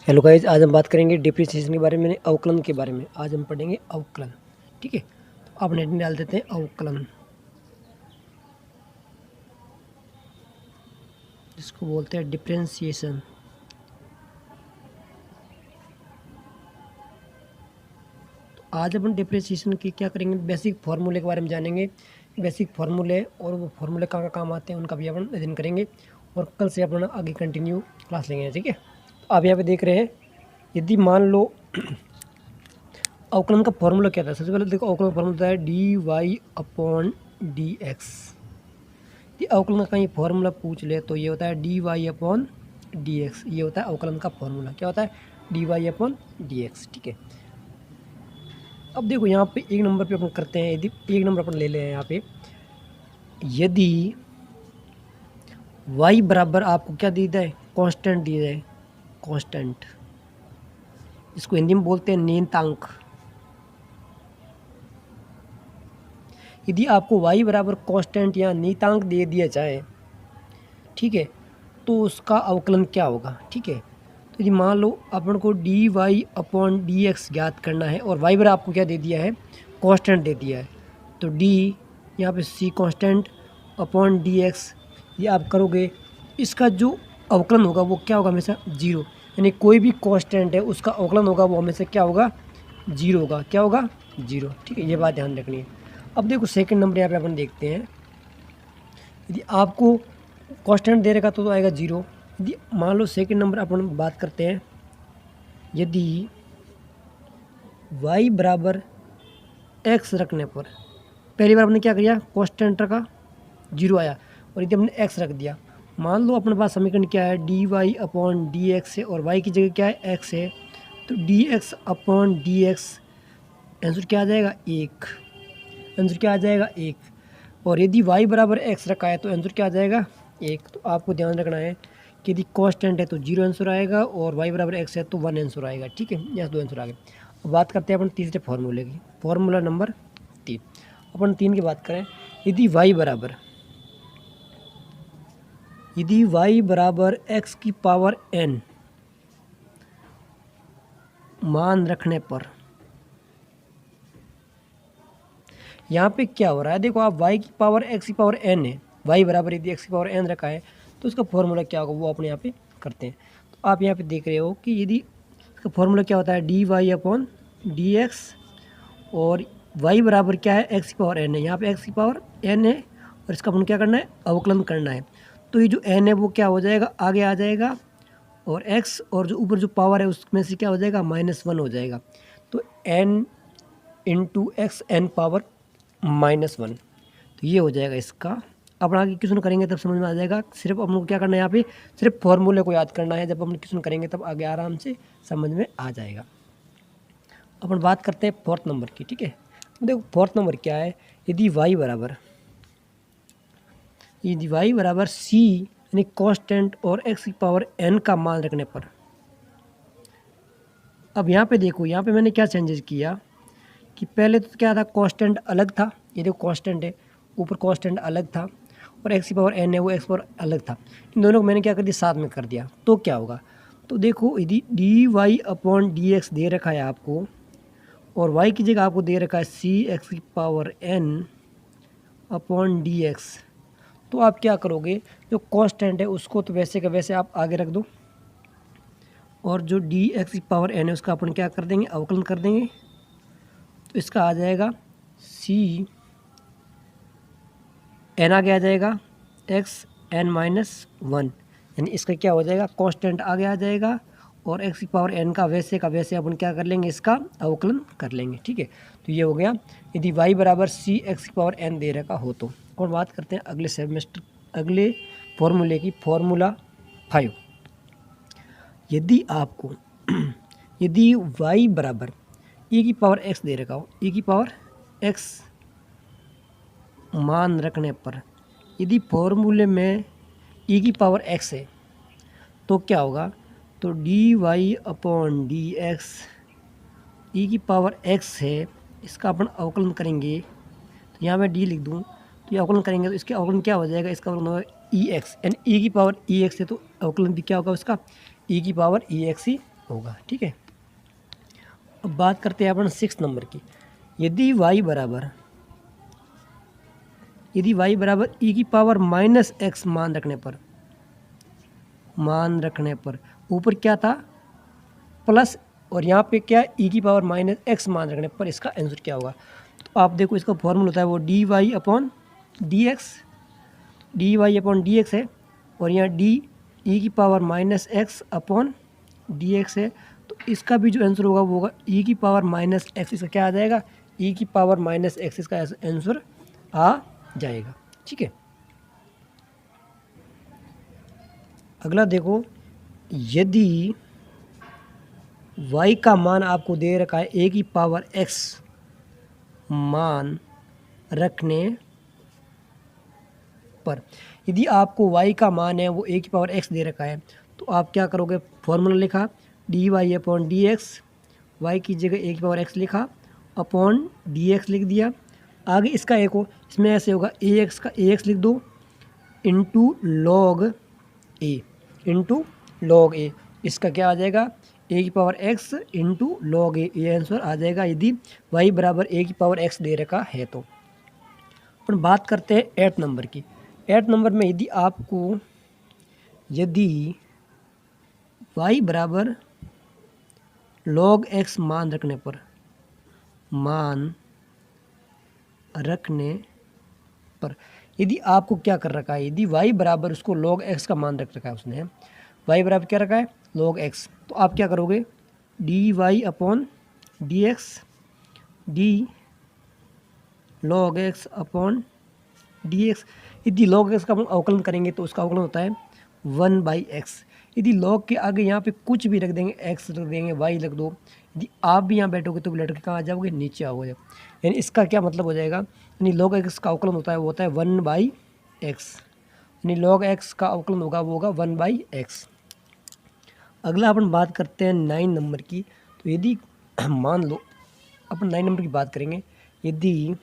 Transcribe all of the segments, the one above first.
Hello guys, आज हम बात करेंगे डिप्रिसिएशन के बारे में, अवकलन के बारे में। आज हम पढ़ेंगे अवकलन। ठीक है, तो आप नेट में डाल देते हैं अवकलन, जिसको बोलते हैं डिफ्रेंशिएशन। तो आज अपन डिप्रिसिएशन की क्या करेंगे, बेसिक फार्मूले के बारे में जानेंगे। बेसिक फार्मूले और वो फार्मूले कहाँ काम आते हैं उनका भी अपन अध्ययन करेंगे, और कल से अपन आगे कंटिन्यू क्लास लेंगे। ठीक है, तो आप यहाँ पे देख रहे हैं, यदि मान लो अवकलन का फॉर्मूला क्या था। सबसे पहले देखो, अवकलन का फॉर्मूला होता है d Y upon D x. ये अवकलन का कहीं फॉर्मूला पूछ ले तो ये होता है d Y upon D x. ये होता है अवकलन का फॉर्मूला, क्या होता है, d Y upon D x. ठीक है, अब देखो यहाँ पे एक नंबर पे अपन करते हैं। यदि एक नंबर अपन ले लें यहाँ पे, यदि y बराबर आपको क्या दी जाए, कांस्टेंट दी जाए, कांस्टेंट, इसको हिंदी में बोलते हैं नियतांक। यदि आपको y बराबर कांस्टेंट या नियतांक दे दिया जाए, ठीक है, तो उसका अवकलन क्या होगा। ठीक है, तो यदि मान लो अपन को d Y upon D x ज्ञात करना है और y बराबर आपको क्या दे दिया है, कांस्टेंट दे दिया है, तो d यहाँ पे c constant upon D x, ये आप करोगे, इसका जो अवकलन होगा वो क्या होगा, हमेशा जीरो। यानी कोई भी कांस्टेंट है उसका अवकलन होगा वो हमेशा क्या होगा, जीरो होगा। क्या होगा, जीरो। ठीक है, ये बात ध्यान रखनी है। अब देखो सेकंड नंबर यहाँ पे अपन देखते हैं, यदि आपको कांस्टेंट दे रखा तो आएगा जीरो। यदि मान लो सेकंड नंबर अपन बात करते हैं, यदि y बराबर x रखने पर, पहली बार हमने क्या किया, कांस्टेंट रखा, जीरो आया, और यदि हमने x रख दिया, मान लो अपने पास समीकरण क्या है, d Y upon D x है और y की जगह क्या है, x है, तो D x upon D x, answer क्या आ जाएगा, एक। आंसर क्या आ जाएगा, एक। और यदि y बराबर x रखा है तो आंसर क्या आ जाएगा, एक। तो आपको ध्यान रखना है कि यदि कांस्टेंट है तो जीरो आंसर आएगा और y बराबर x है तो वन आंसर आएगा। ठीक है, यहाँ दो आंसर आ गए। अब बात करते हैं अपन तीसरे फार्मूले की, फार्मूला नंबर 3। अपन 3 की बात करें, यदि y बराबर x की पावर n मान रखने पर, यहाँ पे क्या हो रहा है, देखो आप y की पावर x की पावर n है, y बराबर यदि x की पावर n रखा है तो इसका फॉर्मूला क्या होगा वो अपने यहाँ पे करते हैं। तो आप यहाँ पे देख रहे हो कि यदि इसका फॉर्मूला क्या होता है, d Y upon D x, और y बराबर क्या है, x की पावर n है, यहाँ पे x की पावर n है और इसका अपन क्या करना है, अवकलन करना है। तो ये जो n है वो क्या हो जाएगा, आगे आ जाएगा, और x और जो ऊपर जो पावर है उसमें से क्या हो जाएगा, -1 हो जाएगा। तो n into x n power -1, तो ये हो जाएगा इसका। अपन आगे क्वेश्चन करेंगे तब समझ में आ जाएगा। सिर्फ अपन को क्या करना है, यहाँ पे सिर्फ फॉर्मूले को याद करना है। जब अपन क्वेश्चन करेंगे तब आगे आराम से समझ में आ जाएगा। अपन बात करते हैं फोर्थ नंबर की। ठीक है, देखो फोर्थ नंबर क्या है, यदि y बराबर c यानी कांस्टेंट और x की पावर n का मान रखने पर, अब यहाँ पे देखो, यहाँ पे मैंने क्या चेंजेस किया कि पहले तो क्या था, कांस्टेंट अलग था, ये देखो कांस्टेंट है, ऊपर कांस्टेंट अलग था, और x की पावर n है वो x पावर अलग था। इन दोनों को मैंने क्या कर दिया, साथ में कर दिया। तो क्या होगा, तो देखो यदि D Y upon D X दे रखा है आपको, और y की जगह आपको दे रखा है सी एक्स की power n upon D x, तो आप क्या करोगे, जो कांस्टेंट है उसको तो वैसे का वैसे आप आगे रख दो, और जो डी एक्स की पावर n है उसका अपन क्या कर देंगे, अवकलन कर देंगे। तो इसका आ जाएगा सी एन, आगे आ जाएगा एक्स एन -1, यानी इसका क्या हो जाएगा, कांस्टेंट आगे आ जाएगा, और एक्स की पावर एन का वैसे अपन क्या कर लेंगे, इसका अवकलन कर लेंगे। ठीक है, तो ये हो गया यदि y बराबर सी एक्स की पावर n दे रखा हो तो। और बात करते हैं अगले फॉर्मूले की, फॉर्मूला 5। यदि आपको यदि y बराबर e की पावर x दे रखा हो, e की पावर x मान रखने पर, यदि फॉर्मूले में e की पावर x है तो क्या होगा, तो D Y upon D X, E की पावर x है, इसका अपन अवकलन करेंगे। तो यहाँ मैं d लिख दूँ, तो ये अवकलन करेंगे तो इसके अवकलन क्या हो जाएगा, इसका अवकलन होगा ई एक्स, यानी ई की पावर ई एक्स है तो अवकलन भी क्या होगा उसका, ई की पावर ई एक्स ही होगा। ठीक है, अब बात करते हैं अपन 6 नंबर की। यदि y बराबर e की पावर माइनस एक्स मान रखने पर ऊपर क्या था प्लस, और यहाँ पे क्या e की पावर माइनस एक्स मान रखने पर इसका आंसर क्या होगा। तो आप देखो इसका फॉर्मूला होता है वो dy अपॉन dx है, और यहाँ d e की power minus x upon dx है। तो इसका भी जो आंसर होगा वो होगा e की पावर माइनस एक्स। इसका क्या आ जाएगा, e की पावर माइनस एक्स, इसका आंसर आ जाएगा। ठीक है, अगला देखो, यदि y का मान आपको दे रखा है a की पावर x मान रखने पर, यदि आपको y का मान है वो a की पावर x दे रखा है, तो आप क्या करोगे, फॉर्मूला लिखा dy upon D x, y की जगह a की पावर x लिखा अपॉन dx लिख दिया। आगे इसका एक हो, इसमें ऐसे होगा ax का ax लिख दो इंटू लॉग a, इसका क्या आ जाएगा a की power x into log a, ये आंसर आ जाएगा यदि y बराबर a की पावर x दे रखा है। तो अपन बात करते हैं 8 नंबर की। 8 नंबर में यदि y बराबर log x मान रखने पर यदि आपको क्या कर रखा है, यदि y बराबर उसको log x का मान रख रखा है, उसने y बराबर क्या रखा है log x, तो आप क्या करोगे dy upon D x, D log x upon D x. यदि log x का हम अवकलन करेंगे तो उसका अवकलन होता है 1/x। यदि log के आगे यहाँ पे कुछ भी रख देंगे, x रख देंगे, y रख दो, यदि आप भी यहाँ बैठोगे तो लेटर के कहाँ आ जाओगे, नीचे आओगे। यानी इसका क्या मतलब हो जाएगा, यानी log x का अवकलन होता है वो होता है 1/x, यानी log x का अवकलन होगा वो होगा 1/x। अगला अपन बात करते हैं 9 नंबर की। तो यदि मान लो अपन 9 नंबर की बात करेंगे, यदि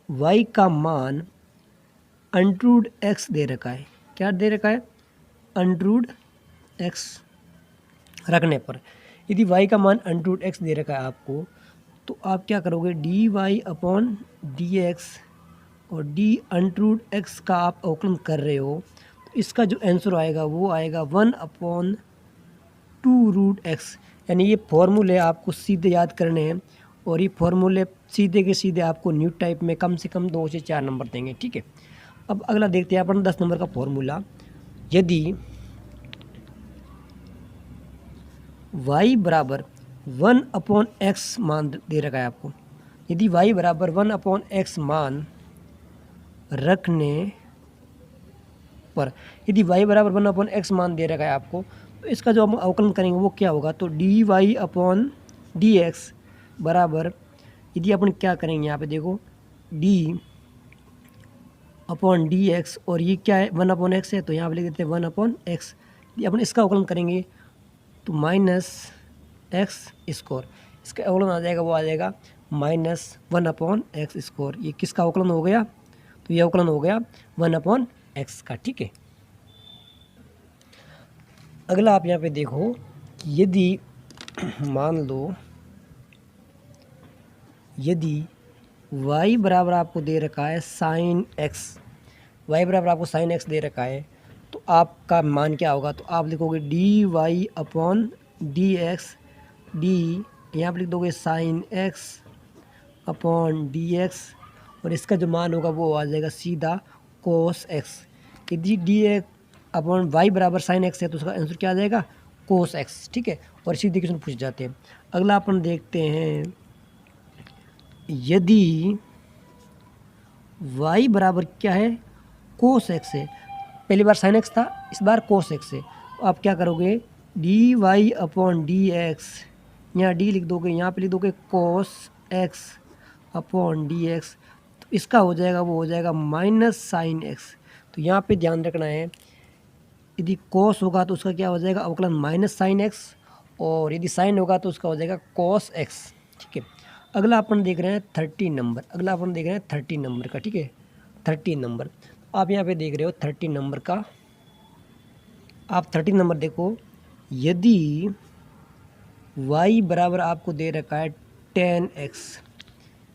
y का मान अंडरूट x दे रखा है, क्या दे रखा है अंडरूट x रखने पर, यदि y का मान अंडरूट x दे रखा है आपको, तो आप क्या करोगे dy अपॉन डी एक्स, और डी अंडरूट x का आप अवकलन कर रहे हो, तो इसका जो आंसर आएगा वो आएगा 1/2√x। यानी ये फॉर्मूले आपको सीधे याद करने हैं, और ये फॉर्मूले सीधे के सीधे आपको न्यू टाइप में कम से कम 2 से 4 नंबर देंगे। ठीक है, अब अगला देखते हैं अपन 10 नंबर का फॉर्मूला। यदि y बराबर 1/x मान दे रखा है आपको, यदि y बराबर 1/x मान रखने पर, यदि y बराबर 1/x मान दे रखा है आपको, तो इसका जो हम अवकलन करेंगे वो क्या होगा, तो dy अपॉन डी एक्स बराबर, यदि अपन क्या करेंगे यहाँ पे देखो d अपॉन डी एक्स, और ये क्या है 1/x है, तो यहाँ पे लिख देते हैं 1/x। यदि अपन इसका अवकलन करेंगे तो माइनस एक्स स्क्वायर, इसका अवकलन आ जाएगा वो आ जाएगा -1/x स्क्वायर। ये किसका अवकलन हो गया, तो ये अवकलन हो गया 1/x का। ठीक है, अगला आप यहाँ पे देखो कि यदि मान लो यदि y बराबर आपको दे रखा है साइन x, y बराबर आपको साइन x दे रखा है, तो आपका मान क्या होगा, तो आप लिखोगे dy upon D x, d यहाँ पर लिख दोगे sine x upon D x, और इसका जो मान होगा वो आ जाएगा सीधा कोस x। यदि डी अपॉन y बराबर साइन x है तो उसका आंसर क्या आ जाएगा कोस x। ठीक है, और इसी तरीके से पूछ जाते हैं। अगला अपन देखते हैं, यदि y बराबर क्या है कोस x है, पहली बार साइन x था, इस बार कोस x है, तो आप क्या करोगे dy अपॉन डी एक्स, यहाँ d लिख दोगे, यहाँ पे लिख दोगे कोस x अपॉन डी एक्स, तो इसका हो जाएगा वो हो जाएगा माइनस साइन x। तो यहाँ पे ध्यान रखना है, यदि कोस होगा तो उसका क्या हो जाएगा अवकलन माइनस साइन x, और यदि साइन होगा तो उसका हो जाएगा कोस x। ठीक है, अगला अपन देख रहे हैं 13 नंबर। अगला अपन देख रहे हैं 13 नंबर का। ठीक है, 13 नंबर आप यहाँ पे देख रहे हो 13 नंबर का, आप 13 नंबर देखो, यदि y बराबर आपको दे रखा है 10x,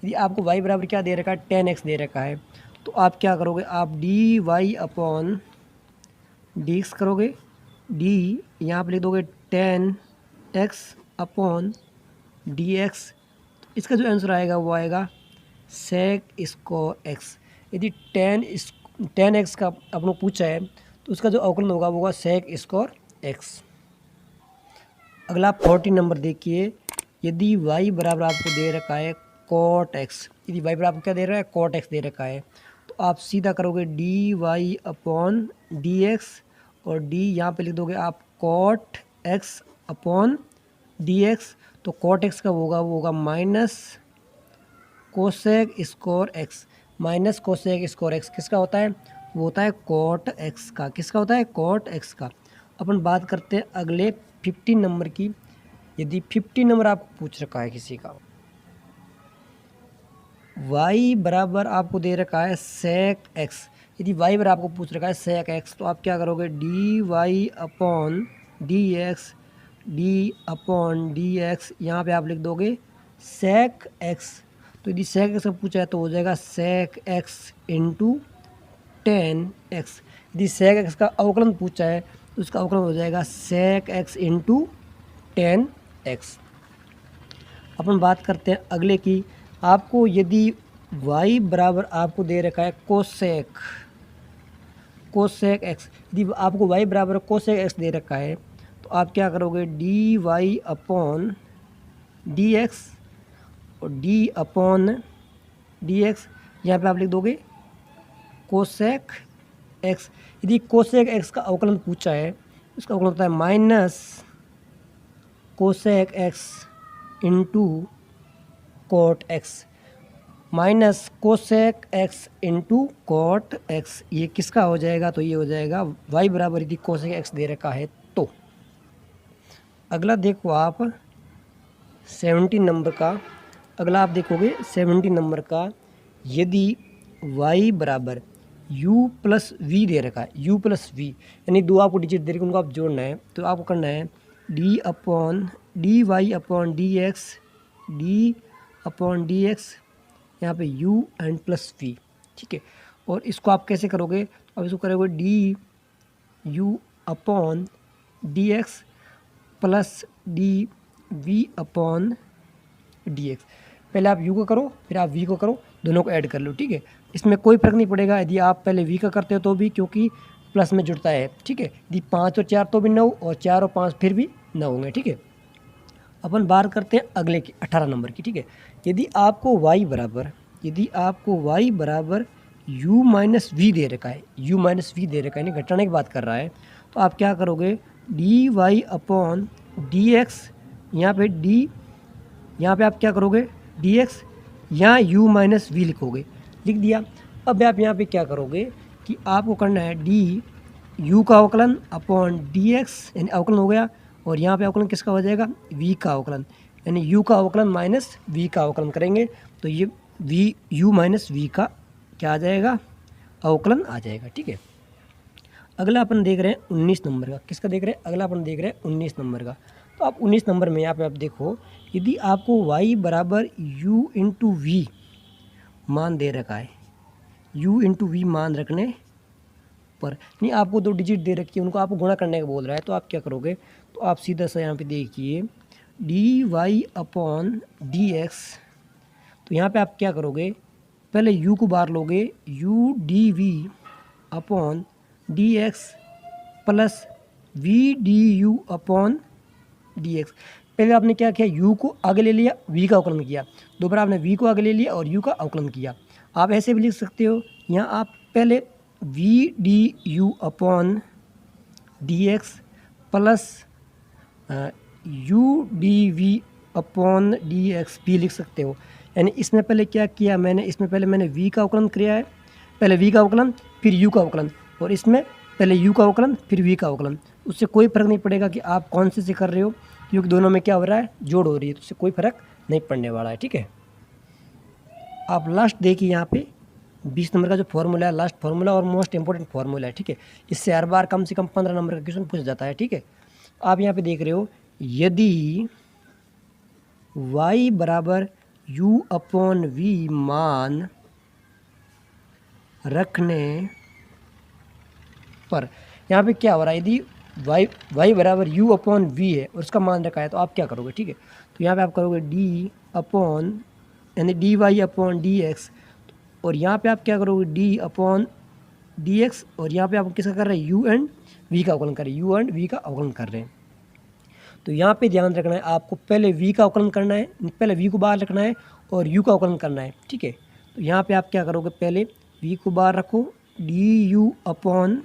यदि आपको y बराबर क्या दे रखा है 10x दे रखा है, तो आप क्या करोगे, आप dy अपॉन dx करोगे, d यहाँ पर लिख दोगे 10x अपॉन dx। तो इसका जो आंसर आएगा वो आएगा sec स्क्वायर x। यदि 10x का अपने पूछा है तो उसका जो अवकलन होगा वो होगा sec स्क्वायर x। अगला 14 नंबर देखिए, यदि y बराबर आपको दे रखा है cot x, यदि y बराबर क्या दे रहा है cot x दे रखा है, तो आप सीधा करोगे dy अपॉन dx और d यहाँ पे लिख दोगे आप cot x अपॉन dx। तो cot x का वो होगा minus cosec square x। Minus cosec square x किसका होता है, वो होता है cot x का। किसका होता है, cot x का। अपन बात करते हैं अगले 15 नंबर की। यदि 15 नंबर आपको पूछ रखा है किसी का, y बराबर आपको दे रखा है sec x, यदि y बराबर आपको पूछ रखा है sec x, तो आप क्या करोगे dy upon dx, d upon dx, यहाँ पे आप लिख दोगे sec x। तो यदि sec x का पूछा है तो हो जाएगा sec x इंटू 10x। यदि sec x का अवकलन पूछा है तो उसका अवकलन हो जाएगा sec x इंटू 10x। अपन बात करते हैं अगले की। आपको यदि y बराबर आपको दे रखा है कोसेक x, यदि आपको y बराबर कोसेक x दे रखा है तो आप क्या करोगे dy अपॉन dx और d अपॉन dx, यहाँ पे आप लिख दोगे कोसेक x। यदि कोसेक x का अवकलन पूछा है उसका अवकलन होता है minus cosec x into cot x, minus cosec x into cot x। ये किसका हो जाएगा, तो ये हो जाएगा y बराबर यदि कोसेक x दे रखा है तो। अगला देखो आप 17 नंबर का, अगला आप देखोगे 17 नंबर का, यदि y बराबर u प्लस वी दे रखा है, u प्लस वी यानी दो आपको डिजिट दे रखी उनको आप जोड़ना है, तो आपको करना है d upon d Y upon D x, d upon D x, यहाँ पे u एंड प्लस वी, ठीक है। और इसको आप कैसे करोगे, अब इसको करोगे d u upon D x plus d v upon D x. पहले आप u को करो फिर आप v को करो, दोनों को ऐड कर लो, ठीक है। इसमें कोई फ़र्क नहीं पड़ेगा यदि आप पहले v का करते हो तो भी, क्योंकि प्लस में जुड़ता है, ठीक है। यदि 5 और 4 तो भी 9 और 4 और 5 फिर भी 9 होंगे, ठीक है। अपन बात करते हैं अगले की 18 नंबर की, ठीक है। यदि आपको y बराबर u माइनस वी दे रखा है, u माइनस वी दे रखा है, यानी घटाने की बात कर रहा है, तो आप क्या करोगे d Y upon D x, यहाँ पे आप क्या करोगे डी एक्स, यहाँ u माइनस वी लिखोगे, लिख दिया। अब आप यहाँ पे क्या करोगे कि आपको करना है डी u का अवकलन अपॉन डी एक्स, यानी अवकलन हो गया, और यहाँ पे अवकलन किसका हो जाएगा v का अवकलन, यानी u का अवकलन माइनस v का अवकलन करेंगे तो ये u माइनस वी का क्या आ जाएगा, अवकलन आ जाएगा, ठीक है। अगला अपन देख रहे हैं 19 नंबर का, किसका देख रहे हैं, अगला अपन देख रहे हैं 19 नंबर का। तो आप 19 नंबर में यहाँ पे आप देखो, यदि आपको y बराबर u इंटू वी मान दे रखा है, u इंटू वी मान रखने पर, नहीं आपको दो डिजिट दे रखी है उनको आपको गुणा करने का बोल रहा है, तो आप क्या करोगे, तो आप सीधा सा यहाँ पे देखिए d Y upon D x, तो यहाँ पे आप क्या करोगे पहले u को बाहर लोगे, u d v upon D x plus v d u upon D x. पहले आपने क्या किया, u को आगे ले लिया, v का अवकलन किया, दोबारा आपने v को आगे ले लिया और u का अवकलन किया। आप ऐसे भी लिख सकते हो, यहाँ आप पहले v d u upon D x plus u d v upon D x भी लिख सकते हो। यानी इसमें पहले क्या किया मैंने, इसमें पहले मैंने v का अवकलन किया है, पहले v का अवकलन फिर u का अवकलन, और इसमें पहले u का अवकलन फिर v का अवकलन। उससे कोई फ़र्क नहीं पड़ेगा कि आप कौन से कर रहे हो, क्योंकि दोनों में क्या हो रहा है, जोड़ हो रही है, तो उससे कोई फ़र्क नहीं पड़ने वाला है, ठीक है। आप लास्ट देखिए यहाँ पे 20 नंबर का जो फॉर्मूला है, लास्ट फार्मूला और मोस्ट इंपॉर्टेंट फार्मूला है, ठीक है। इससे हर बार कम से कम 15 नंबर का क्वेश्चन पूछा जाता है, ठीक है। आप यहाँ पे देख रहे हो, यदि y बराबर u अपॉन वी मान रखने पर, यहाँ पे क्या हो रहा है, यदि y बराबर u अपॉन वी है और उसका मान रखा है, तो आप क्या करोगे, ठीक है। तो यहाँ पे आप करोगे d अपॉन यानी d Y upon D x, और यहाँ पे आप क्या करोगे d अपॉन डी एक्स, और यहाँ पे आप किसका कर रहे हैं, u एंड v का अवकलन कर रहे हैं, u एंड v का अवकलन कर रहे हैं। तो यहाँ पे ध्यान रखना है आपको, पहले v का अवकलन करना है, पहले v को बाहर रखना है और u का अवकलन करना है, ठीक है। तो यहाँ पे आप क्या करोगे, पहले v को बाहर रखो, D u upon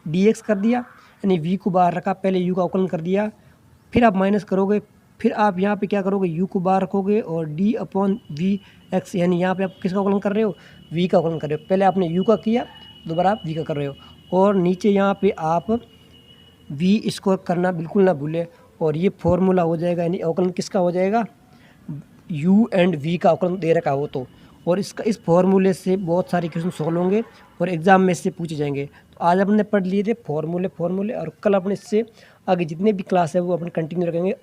D x कर दिया, यानी v को बाहर रखा, पहले u का अवकलन कर दिया, फिर आप माइनस करोगे, फिर आप यहाँ पे क्या करोगे, u को बाहर रखोगे और d अपॉन वी एक्स, यानी यहाँ पे आप किसका अवकलन कर रहे हो, v का अवकलन कर रहे हो। पहले आपने u का किया, दोबारा आप v का कर रहे हो, और नीचे यहाँ पे आप v स्क्वायर करना बिल्कुल ना भूलें, और ये फॉर्मूला हो जाएगा, यानी अवकलन किसका हो जाएगा, u एंड v का अवकलन दे रखा हो तो। और इस फॉर्मूले से बहुत सारे क्वेश्चन सॉल्व होंगे और एग्जाम में इससे पूछे जाएंगे। तो आज अपने पढ़ लिए थे फॉर्मूले, और कल अपने इससे आगे जितने भी क्लास है वो अपने कंटिन्यू रखेंगे।